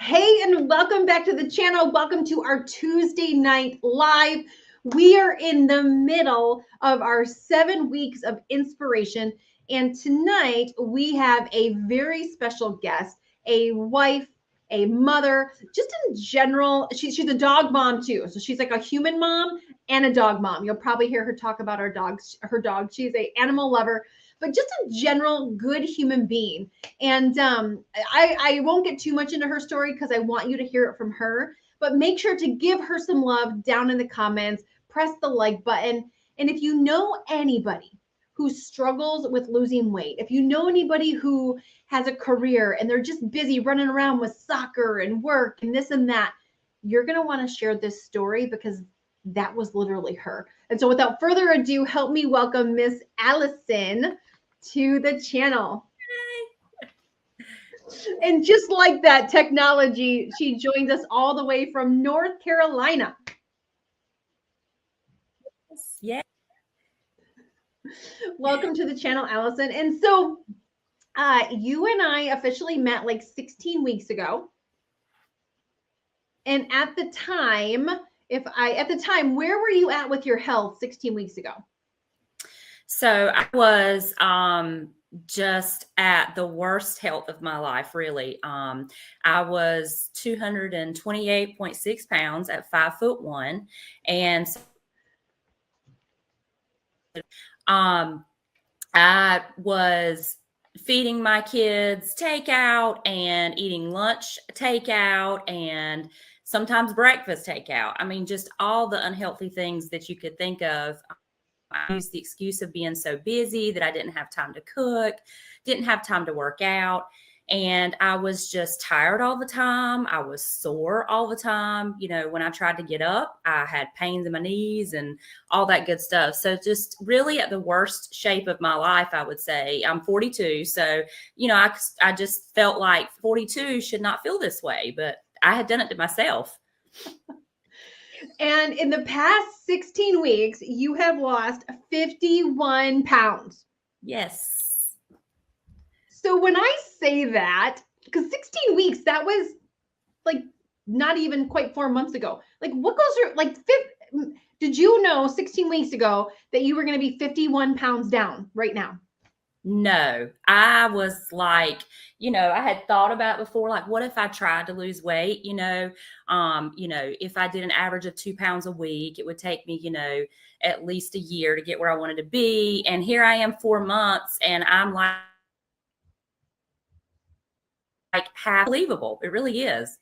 Hey, and welcome back to the channel. Welcome to our Tuesday night live. We are in the middle of our 7 weeks of inspiration. And tonight we have a very special guest, a wife, a mother, just in general. She's a dog mom too. So she's like a human mom and a dog mom. You'll probably hear her talk about her dog. She's an animal lover, but just a general good human being. And I won't get too much into her story because I want you to hear it from her. But make sure to give her some love down in the comments. Press the like button. And if you know anybody who struggles with losing weight, if you know anybody who has a career and they're just busy running around with soccer and work and this and that, you're going to want to share this story because that was literally her. And so without further ado, help me welcome Miss Allison to the channel. And just like that technology, she joins us all the way from North Carolina. Yeah. Welcome to the channel, Allison. And so you and I officially met like 16 weeks ago. And at the time, where were you at with your health 16 weeks ago? So I was just at the worst health of my life, really. I was 228.6 pounds at 5'1", and I was feeding my kids takeout and eating lunch takeout and sometimes breakfast takeout. I mean, just all the unhealthy things that you could think of. I used the excuse of being so busy that I didn't have time to cook, didn't have time to work out. And I was just tired all the time. I was sore all the time. You know, when I tried to get up, I had pains in my knees and all that good stuff. So just really at the worst shape of my life, I would say. I'm 42. So, you know, I just felt like 42 should not feel this way, but I had done it to myself. And in the past 16 weeks, you have lost 51 pounds. Yes. So when I say that, because 16 weeks, that was like not even quite 4 months ago. Like what goes through, like, did you know 16 weeks ago that you were going to be 51 pounds down right now? No, I was like, you know, I had thought about before, like, what if I tried to lose weight? If I did an average of 2 pounds a week, it would take me, at least a year to get where I wanted to be. And here I am 4 months and I'm like half believable. It really is.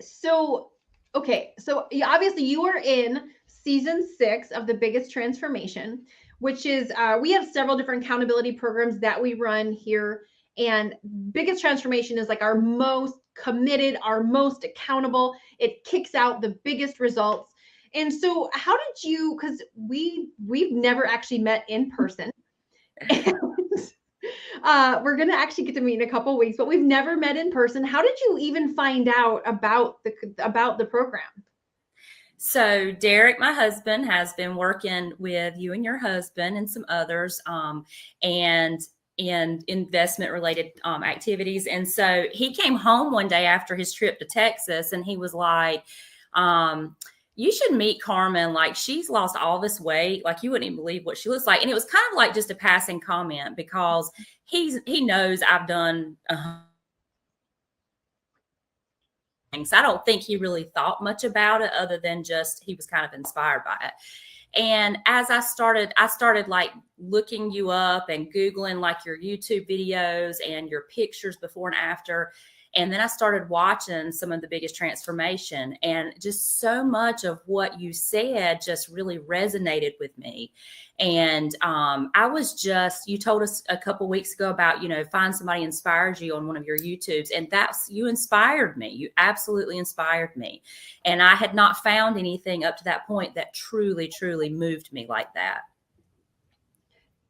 So, okay. So obviously you are in season 6 of the biggest transformation, which is we have several different accountability programs that we run here. And biggest transformation is like our most committed, our most accountable. It kicks out the biggest results. And so how did you, because we've never actually met in person. And we're going to actually get to meet in a couple of weeks, but we've never met in person. How did you even find out about the program? So Derek, my husband, has been working with you and your husband and some others, and in investment related activities. And so he came home one day after his trip to Texas and he was like, you should meet Carmen. Like, she's lost all this weight. Like, you wouldn't even believe what she looks like. And it was kind of like just a passing comment because he knows I've done things. I don't think he really thought much about it other than just he was kind of inspired by it. And as I started like looking you up and Googling like your YouTube videos and your pictures before and after. And then I started watching some of the biggest transformation, and just so much of what you said just really resonated with me. And I was just, you told us a couple weeks ago about, find somebody inspires you on one of your YouTubes. And you inspired me. You absolutely inspired me. And I had not found anything up to that point that truly, truly moved me like that.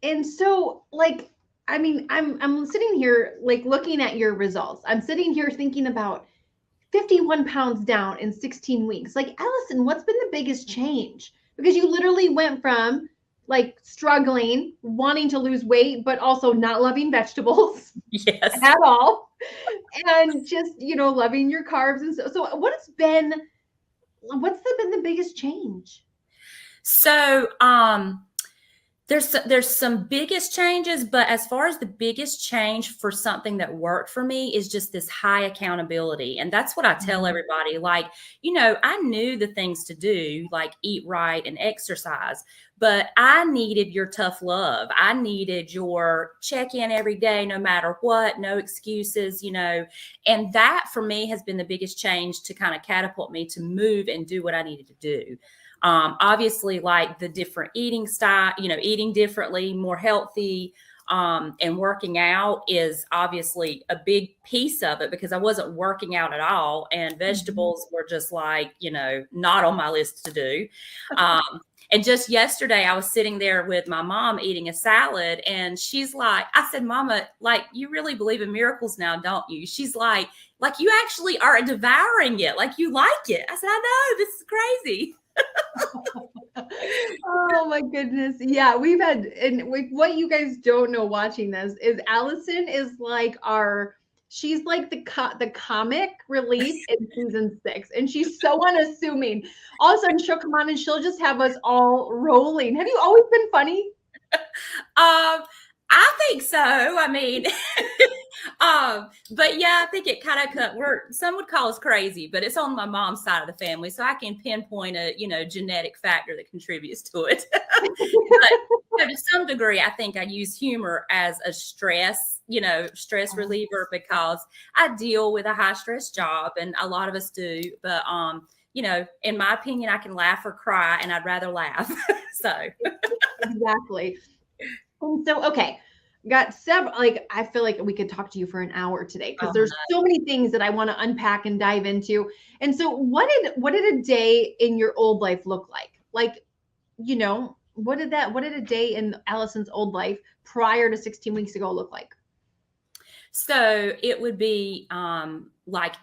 And so, like, I mean, I'm sitting here like looking at your results. I'm sitting here thinking about 51 pounds down in 16 weeks. Like, Allison, what's been the biggest change? Because you literally went from like struggling, wanting to lose weight, but also not loving vegetables yes. at all, and just, loving your carbs. And so what's been the biggest change? So, there's some biggest changes, but as far as the biggest change for something that worked for me is just this high accountability. And that's what I tell everybody. Like, I knew the things to do, like eat right and exercise, but I needed your tough love. I needed your check in every day, no matter what, no excuses, and that for me has been the biggest change to kind of catapult me to move and do what I needed to do. Obviously, like the different eating style, eating differently, more healthy, and working out is obviously a big piece of it, because I wasn't working out at all, and vegetables were just like, not on my list to do. And just yesterday, I was sitting there with my mom eating a salad, and she's like, I said, Mama, like, you really believe in miracles now, don't you? She's like you actually are devouring it. Like, you like it. I said, I know, this is crazy. Oh my goodness. Yeah, what you guys don't know watching this is Allison is like she's like the comic relief in season 6, and she's so unassuming. All of a sudden she'll come on and she'll just have us all rolling. Have you always been funny? I think so. I mean, but yeah, I think it kind of some would call us crazy, but it's on my mom's side of the family, so I can pinpoint a genetic factor that contributes to it. But to some degree, I think I use humor as a stress reliever, because I deal with a high stress job, and a lot of us do. But in my opinion, I can laugh or cry, and I'd rather laugh. So exactly. And so, okay, got several, like, I feel like we could talk to you for an hour today, because there's so many things that I want to unpack and dive into. And so what did a day in your old life look like? Like, what did a day in Allison's old life prior to 16 weeks ago look like? So it would be like,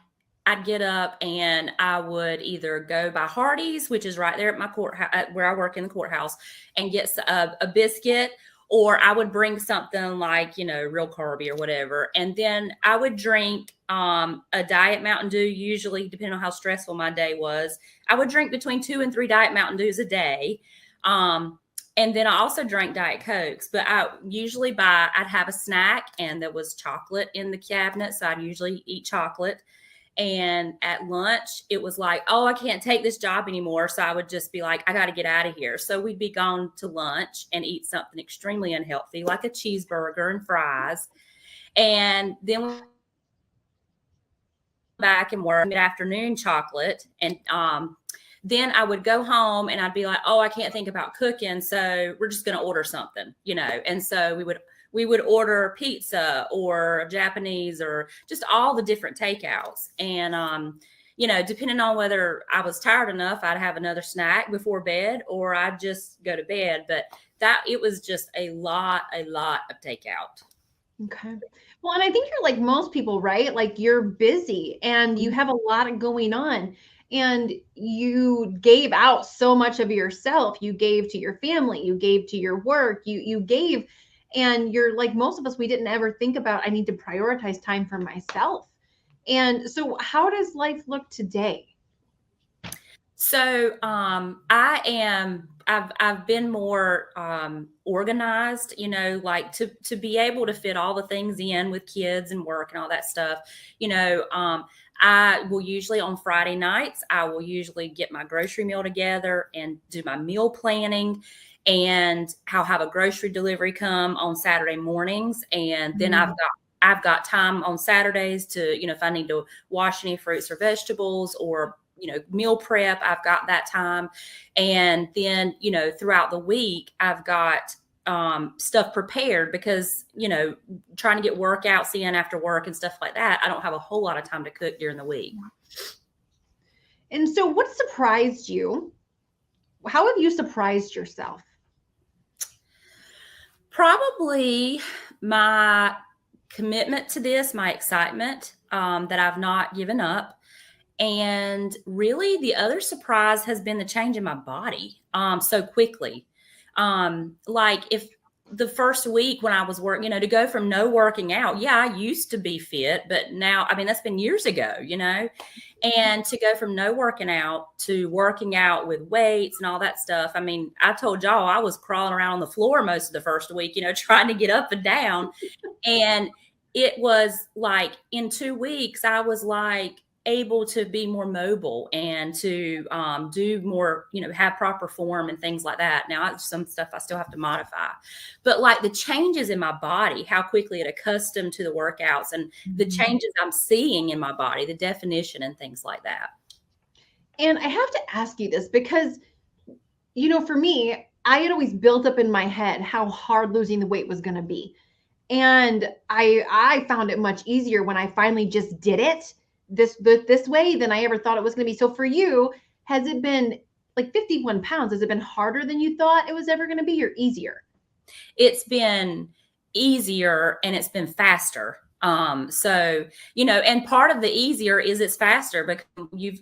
I'd get up and I would either go by Hardee's, which is right there at my courthouse, where I work in the courthouse, and get a biscuit, or I would bring something like, real carby or whatever. And then I would drink a Diet Mountain Dew, usually, depending on how stressful my day was. I would drink between 2 and 3 Diet Mountain Dews a day. And then I also drank Diet Cokes, but I'd have a snack, and there was chocolate in the cabinet, so I'd usually eat chocolate. And at lunch, it was like, oh, I can't take this job anymore. So I would just be like, I got to get out of here. So we'd be gone to lunch and eat something extremely unhealthy, like a cheeseburger and fries. And then back and work mid-afternoon chocolate. And then I would go home and I'd be like, oh, I can't think about cooking, so we're just going to order something, And so we would order pizza or Japanese or just all the different takeouts. And, depending on whether I was tired enough, I'd have another snack before bed, or I'd just go to bed. But it was just a lot of takeout. Okay. Well, and I think you're like most people, right? Like, you're busy and you have a lot going on, and you gave out so much of yourself. You gave to your family, you gave to your work, you gave, and you're like most of us, we didn't ever think about, I need to prioritize time for myself. And so how does life look today? So I've been more organized, like to be able to fit all the things in with kids and work and all that stuff. I will usually, on Friday nights, I will usually get my grocery meal together and do my meal planning. And I'll have a grocery delivery come on Saturday mornings. And then I've got time on Saturdays to, if I need to wash any fruits or vegetables, or meal prep, I've got that time. And then, throughout the week, I've got stuff prepared, because, trying to get workouts in after work and stuff like that, I don't have a whole lot of time to cook during the week. And so what surprised you? How have you surprised yourself? Probably my commitment to this, my excitement, that I've not given up. And really, the other surprise has been the change in my body so quickly. Like, if the first week when I was working, to go from no working out. Yeah, I used to be fit, but now, I mean, that's been years ago, and to go from no working out to working out with weights and all that stuff. I mean, I told y'all I was crawling around on the floor most of the first week, trying to get up and down. And it was like in 2 weeks, I was like able to be more mobile and to do more, have proper form and things like that. Now, some stuff I still have to modify, but like the changes in my body, how quickly it accustomed to the workouts and the changes I'm seeing in my body, the definition and things like that. And I have to ask you this because, for me, I had always built up in my head how hard losing the weight was going to be. And I found it much easier when I finally just did it this way than I ever thought it was going to be. So for you, has it been like 51 pounds? Has it been harder than you thought it was ever going to be, or easier? It's been easier and it's been faster. So, and part of the easier is it's faster because you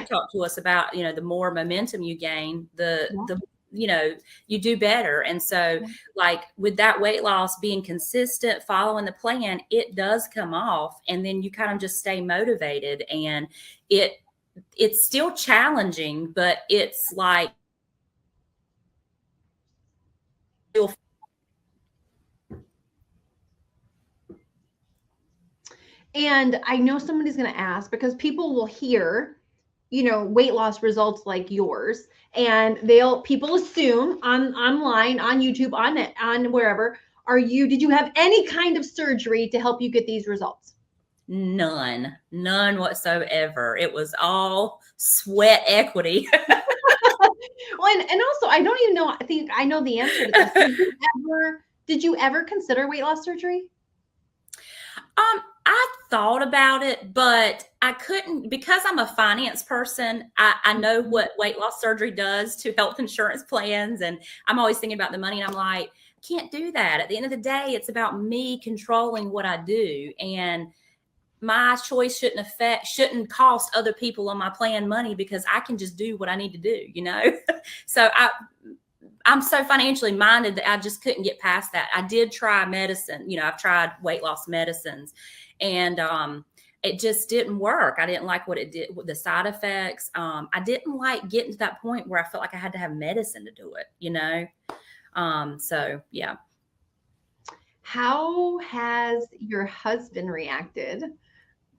talked to us about, the more momentum you gain, the you do better. And so like with that weight loss, being consistent, following the plan, it does come off. And then you kind of just stay motivated, and it's still challenging, but it's like, and I know somebody's going to ask, because people will hear, weight loss results like yours, and people assume online, on YouTube, on wherever, did you have any kind of surgery to help you get these results? None whatsoever. It was all sweat equity. Well, and also, I don't even know, I think I know the answer to this. Did you ever consider weight loss surgery? I thought about it, but I couldn't, because I'm a finance person. I know what weight loss surgery does to health insurance plans. And I'm always thinking about the money, and I'm like, I can't do that. At the end of the day, it's about me controlling what I do. And my choice shouldn't cost other people on my plan money, because I can just do what I need to do, So I'm so financially minded that I just couldn't get past that. I did try medicine. I've tried weight loss medicines, and it just didn't work. I didn't like what it did with the side effects. I didn't like getting to that point where I felt like I had to have medicine to do it, So yeah. How has your husband reacted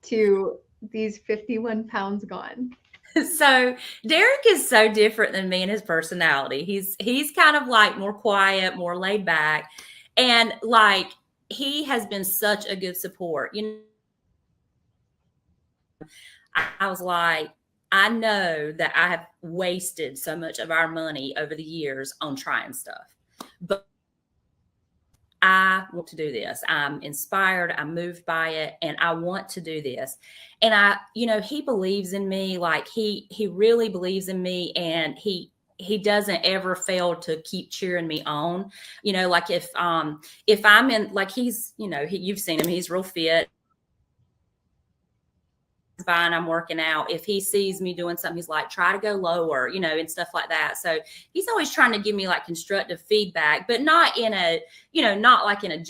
to these 51 pounds gone? So Derek is so different than me in his personality. He's kind of like more quiet, more laid back. And like, he has been such a good support. I was like, I know that I have wasted so much of our money over the years on trying stuff, but I want to do this. I'm inspired. I'm moved by it, and I want to do this. And he believes in me. Like he really believes in me, and he doesn't ever fail to keep cheering me on. Like if I'm in, like he's, you've seen him, he's real fit. Fine, I'm working out. If he sees me doing something, he's like, try to go lower, and stuff like that. So he's always trying to give me like constructive feedback, but not in a, not like in a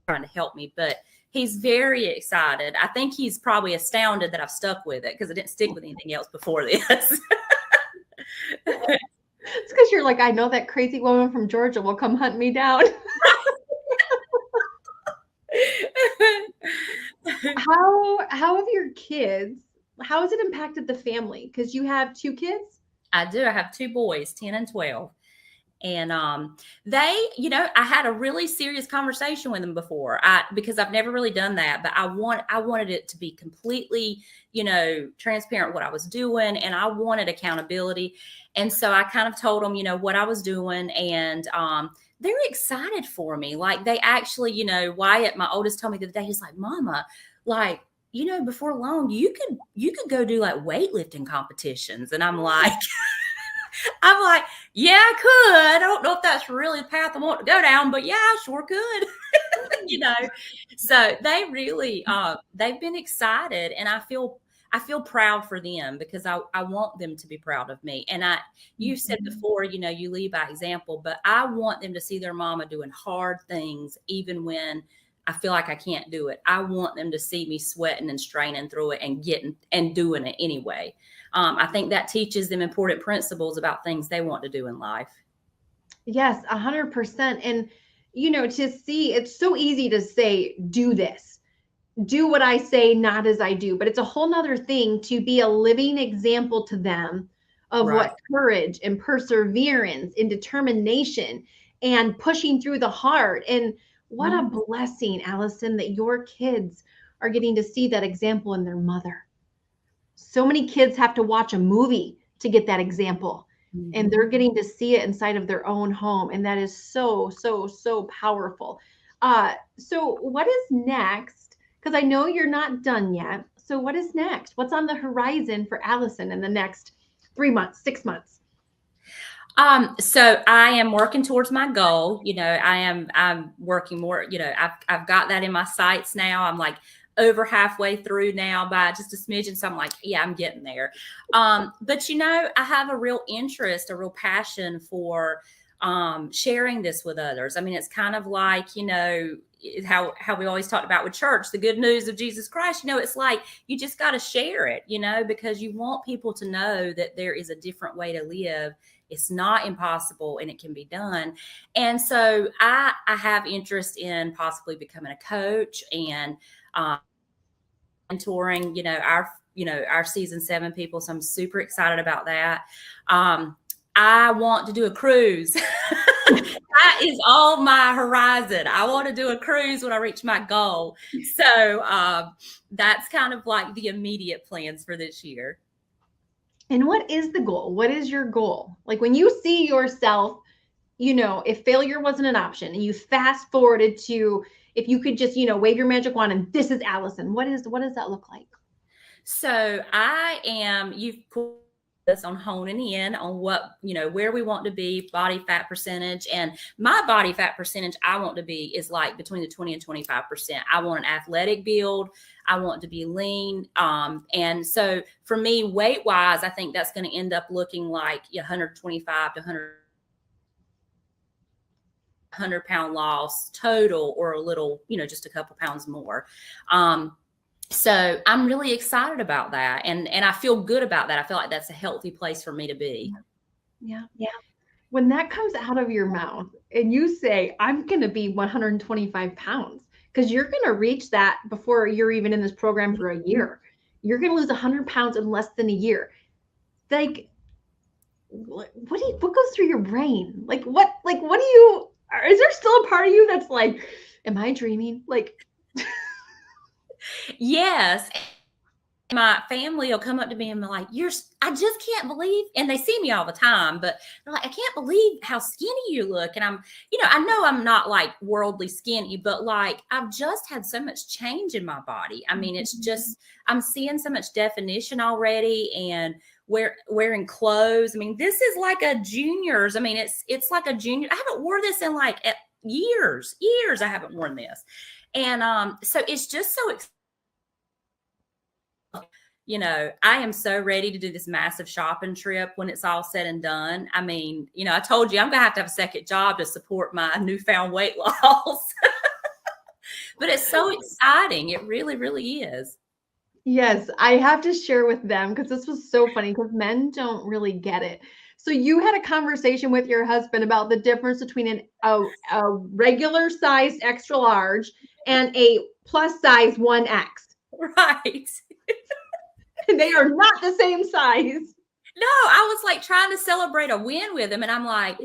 trying to help me, but he's very excited. I think he's probably astounded that I've stuck with it, because I didn't stick with anything else before this. It's because you're like, I know that crazy woman from Georgia will come hunt me down. How have your kids, how has it impacted the family? Because you have 2 kids? I do. I have 2 boys, 10 and 12. And they, I had a really serious conversation with them before, because I've never really done that, but I wanted it to be completely, transparent what I was doing, and I wanted accountability. And so I kind of told them, what I was doing, and they're excited for me. Like they actually, Wyatt, my oldest, told me the other day, he's like, Mama, like, before long, you could go do like weightlifting competitions. And I'm like, yeah, I could. I don't know if that's really the path I want to go down, but yeah, I sure could. So they really, they've been excited, and I feel I feel proud for them because I want them to be proud of me. And you said before, you know, you lead by example, but I want them to see their mama doing hard things, even when I feel like I can't do it. I want them to see me sweating and straining through it and getting and doing it anyway. I think that teaches them important principles about things they want to do in life. Yes, 100%. And, you know, to see, it's so easy to say, do this, do what I say, not as I do. But it's a whole nother thing to be a living example to them of Right. what courage and perseverance and determination and pushing through the hard. And what a blessing, Allison, that your kids are getting to see that example in their mother. So many kids have to watch a movie to get that example, and they're getting to see it inside of their own home. And that is so, so, so powerful. So what is next? Because I know you're not done yet. So what is next? What's on the horizon for Allison in the next 3 months, 6 months? So I am working towards my goal. You know, I'm working more, you know, I've got that in my sights now. I'm like over halfway through now by just a smidgen. So I'm like, yeah, I'm getting there. But you know, I have a real interest, a real passion for sharing this with others. I mean, it's kind of like, you know, how we always talked about with church, the good news of Jesus Christ. You know, it's like you just got to share it, you know, because you want people to know that there is a different way to live. It's not impossible and it can be done. And so I have interest in possibly becoming a coach and mentoring, our season 7 people. So I'm super excited about that. I want to do a cruise. That is all my horizon. I want to do a cruise when I reach my goal. So that's kind of like the immediate plans for this year. And what is the goal? What is your goal? Like when you see yourself, you know, if failure wasn't an option and you fast forwarded to, if you could just, you know, wave your magic wand and this is Allison, what does that look like? So you've put this on honing in on what, you know, where we want to be, body fat percentage. And my body fat percentage I want to be is like between the 20 and 25%. I want an athletic build. I want to be lean. And so for me, weight wise, I think that's going to end up looking like 125 to 100 pound loss total, or a little, you know, just a couple pounds more. So I'm really excited about that. And I feel good about that. I feel like that's a healthy place for me to be. Yeah. Yeah. When that comes out of your mouth and you say, I'm going to be 125 pounds, because you're going to reach that before you're even in this program for a year. You're going to lose 100 pounds in less than a year. Like, what goes through your brain? Like, is there still a part of you that's like, am I dreaming? Like, yes. My family will come up to me and be like, I just can't believe, and they see me all the time, but they're like, I can't believe how skinny you look. And I'm, you know, I know I'm not like worldly skinny, but like, I've just had so much change in my body. I mean, it's just, I'm seeing so much definition already, and wearing clothes. I mean, this is like a junior's. I mean, it's like a junior. I haven't worn this in like years. I haven't worn this. And so it's just so exciting. You know, I am so ready to do this massive shopping trip when it's all said and done. I mean, you know, I told you I'm going to have a second job to support my newfound weight loss. But it's so exciting. It really, really is. yes, I have to share with them because this was so funny because men don't really get it. So you had a conversation with your husband about the difference between a regular size extra large and a plus size 1X. Right. They are not the same size. No, I was like trying to celebrate a win with him. And I'm like,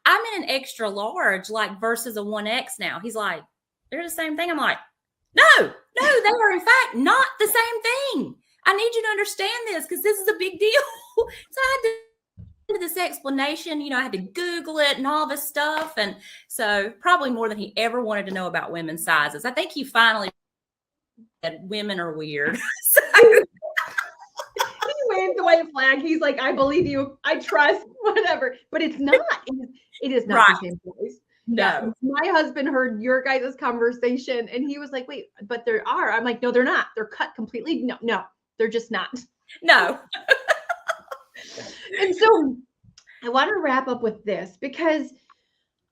I'm in an extra large, like versus a 1X now. He's like, they're the same thing. I'm like, no, they are in fact not the same thing. I need you to understand this because this is a big deal. So I had to do this explanation, you know, I had to Google it and all this stuff. And so probably more than he ever wanted to know about women's sizes. I think he finally said women are weird. So he waved the white flag. He's like, I believe you. I trust, whatever. But it's not. It is not right. the same place. No. My husband heard your guys' conversation and he was like, wait, but there are. I'm like, no, they're not. They're cut completely. No, They're just not. No. And so I want to wrap up with this because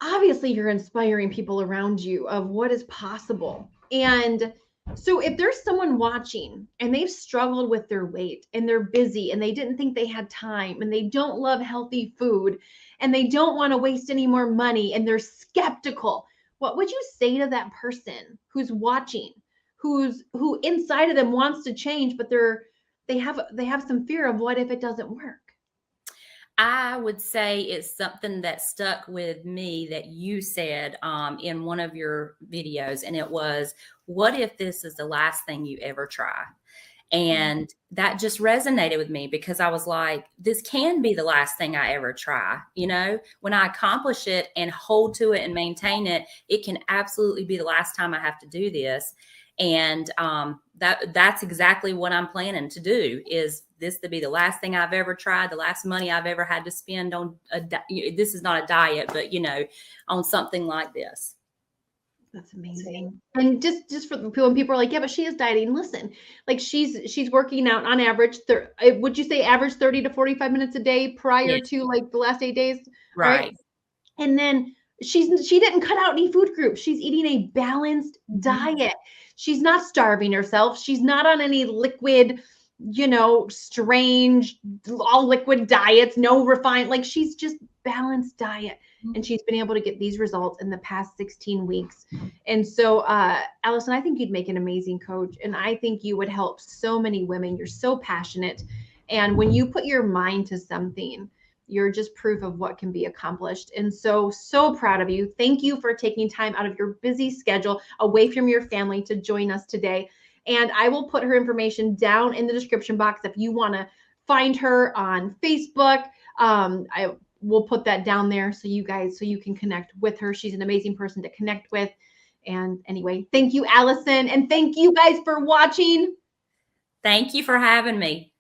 obviously you're inspiring people around you of what is possible. And so if there's someone watching and they've struggled with their weight and they're busy and they didn't think they had time and they don't love healthy food and they don't want to waste any more money and they're skeptical, what would you say to that person who's watching, who inside of them wants to change, but they have some fear of what if it doesn't work? I would say it's something that stuck with me that you said in one of your videos, and it was, what if this is the last thing you ever try? And that just resonated with me because I was like, this can be the last thing I ever try. You know, when I accomplish it and hold to it and maintain it, it can absolutely be the last time I have to do this. And that's exactly what I'm planning to do, is this to be the last thing I've ever tried, the last money I've ever had to spend on this is not a diet, but, you know, on something like this. That's amazing. And just for the people, when people are like, yeah, but she is dieting. Listen, like she's working out on average. Would you say average 30 to 45 minutes a day prior to like the last 8 days? Right. And then she didn't cut out any food groups. She's eating a balanced diet. She's not starving herself. She's not on any liquid, you know, strange, all liquid diets, no refined, like she's just balanced diet. And she's been able to get these results in the past 16 weeks. And so, Allison, I think you'd make an amazing coach. And I think you would help so many women. You're so passionate. And when you put your mind to something, you're just proof of what can be accomplished. And so proud of you. Thank you for taking time out of your busy schedule away from your family to join us today. And I will put her information down in the description box if you want to find her on Facebook. I will put that down there so you can connect with her. She's an amazing person to connect with. And anyway, thank you, Allison. And thank you guys for watching. Thank you for having me.